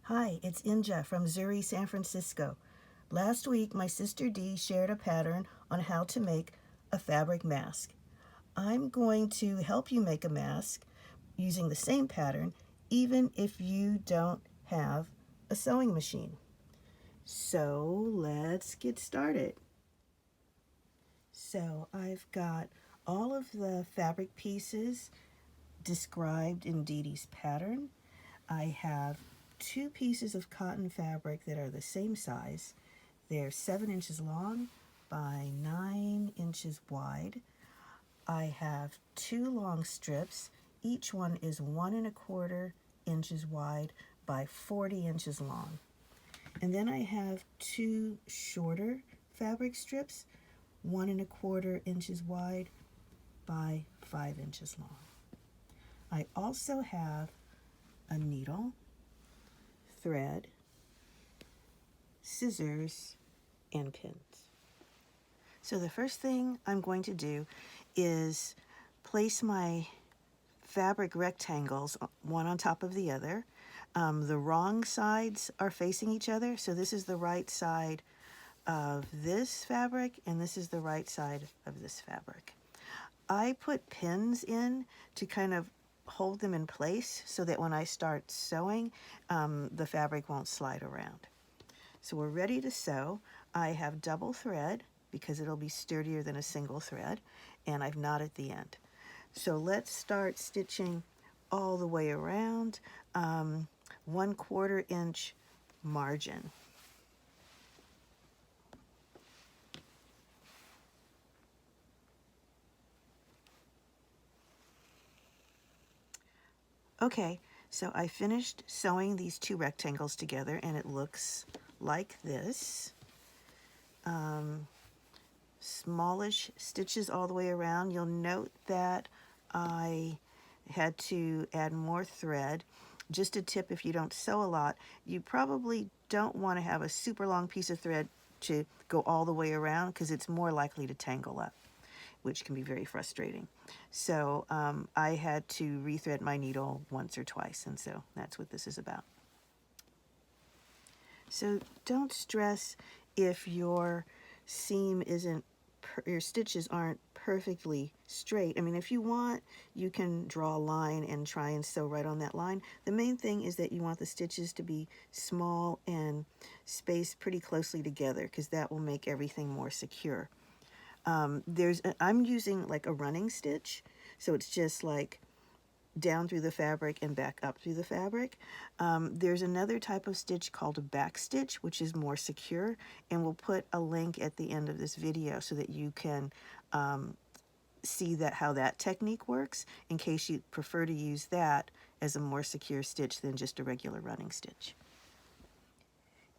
Hi, it's Inja from Zuri, San Francisco. Last week, my sister Dee shared a pattern on how to make a fabric mask. I'm going to help you make a mask using the same pattern, even if you don't have a sewing machine. So let's get started. So I've got all of the fabric pieces described in Dee Dee's pattern. I have 2 pieces of cotton fabric that are the same size. They're 7 inches long by 9 inches wide. I have 2 long strips. Each one is 1¼ inches wide by 40 inches long. And then I have 2 shorter fabric strips, 1¼ inches wide by 5 inches long. I also have a needle, thread, scissors, and pins. So the first thing I'm going to do is place my fabric rectangles one on top of the other. The wrong sides are facing each other, so this is the right side of this fabric and this is the right side of this fabric. I put pins in to kind of hold them in place so that when I start sewing, the fabric won't slide around. So we're ready to sew. I have double thread because it'll be sturdier than a single thread, and I've knotted the end. So let's start stitching all the way around, 1/4 inch margin. Okay, so I finished sewing these 2 rectangles together and it looks like this. Smallish stitches all the way around. You'll note that I had to add more thread. Just a tip, if you don't sew a lot, you probably don't want to have a super long piece of thread to go all the way around because it's more likely to tangle up, which can be very frustrating. So I had to rethread my needle once or twice, and so that's what this is about. So don't stress if your seam isn't, your stitches aren't perfectly straight. I mean, if you want, you can draw a line and try and sew right on that line. The main thing is that you want the stitches to be small and spaced pretty closely together because that will make everything more secure. I'm using like a running stitch, so it's just like down through the fabric and back up through the fabric. There's another type of stitch called a back stitch, which is more secure, and we'll put a link at the end of this video so that you can see how that technique works in case you prefer to use that as a more secure stitch than just a regular running stitch.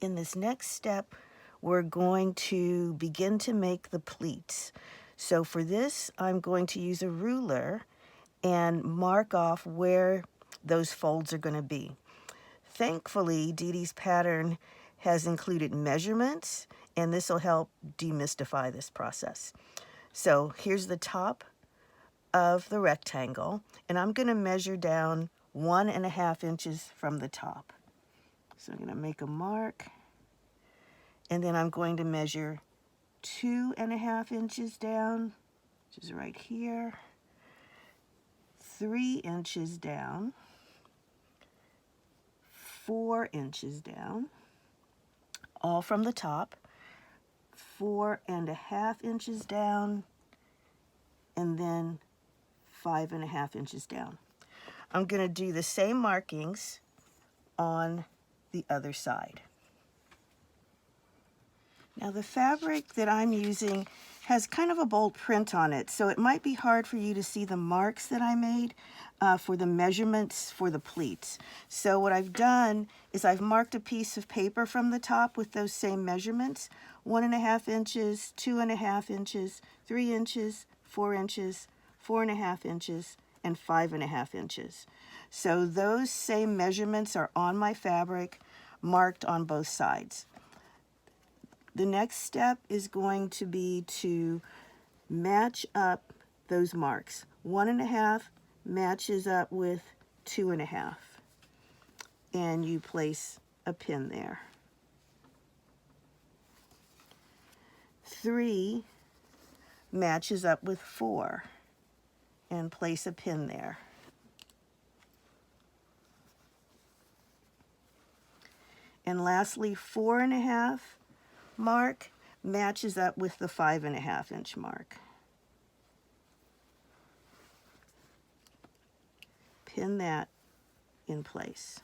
In this next step, we're going to begin to make the pleats. So for this, I'm going to use a ruler and mark off where those folds are going to be. Thankfully, Dee Dee's pattern has included measurements, and this will help demystify this process. So here's the top of the rectangle, and I'm going to measure down 1½ inches from the top. So I'm going to make a mark, and then I'm going to measure 2½ inches down, which is right here, 3 inches down, 4 inches down, all from the top, 4½ inches down, and then 5½ inches down. I'm going to do the same markings on the other side. Now the fabric that I'm using has kind of a bold print on it, so it might be hard for you to see the marks that I made for the measurements for the pleats. So what I've done is I've marked a piece of paper from the top with those same measurements: 1½ inches, 2½ inches, 3 inches, 4 inches, 4½ inches, and 5½ inches. So those same measurements are on my fabric, marked on both sides. The next step is going to be to match up those marks. 1½ matches up with 2½. And you place a pin there. 3 matches up with 4 and place a pin there. And lastly, 4.5 mark matches up with the 5.5 inch mark. Pin that in place.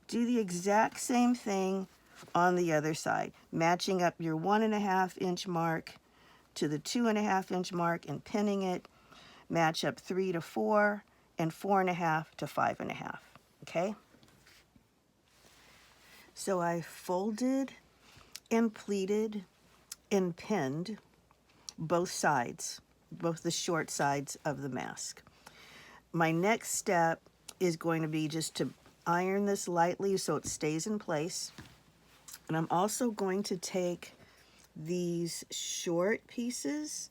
Do the exact same thing on the other side, matching up your 1.5 inch mark to the 2.5 inch mark and pinning it. Match up 3 to 4 and 4.5 to 5.5. Okay? So I folded and pleated and pinned both sides, both the short sides of the mask. My next step is going to be just to iron this lightly so it stays in place. And I'm also going to take these short pieces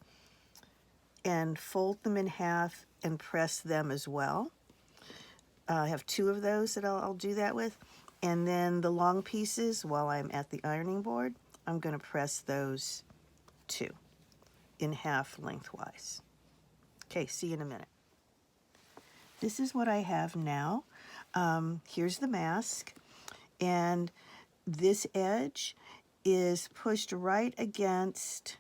and fold them in half and press them as well. I have 2 of those that I'll do that with. And then the long pieces, while I'm at the ironing board, I'm going to press those too in half lengthwise. Okay, see you in a minute. This is what I have now. Here's the mask, and this edge is pushed right against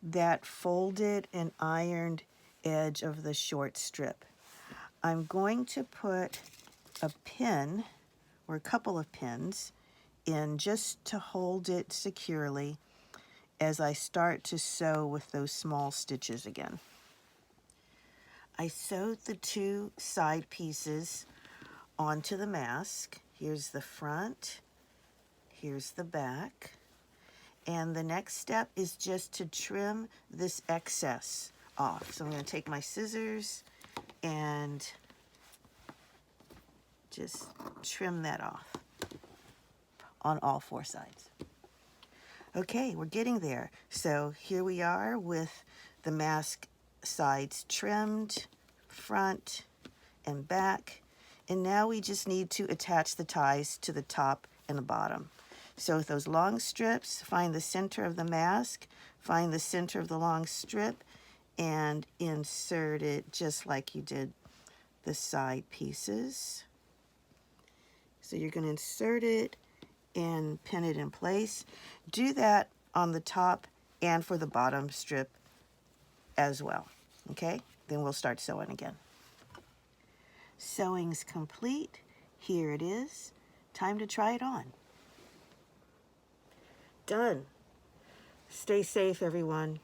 that folded and ironed edge of the short strip. I'm going to put a pin or a couple of pins in just to hold it securely as I start to sew with those small stitches again. I sewed the 2 side pieces onto the mask. Here's the front, here's the back. And the next step is just to trim this excess off. So I'm going to take my scissors and just trim that off on all 4 sides. Okay, we're getting there. So here we are with the mask sides trimmed, front and back. And now we just need to attach the ties to the top and the bottom. So with those long strips, find the center of the mask, find the center of the long strip, and insert it just like you did the side pieces. So you're going to insert it and pin it in place. Do that on the top and for the bottom strip as well. Okay, then we'll start sewing again. Sewing's complete. Here it is. Time to try it on. Done. Stay safe, everyone.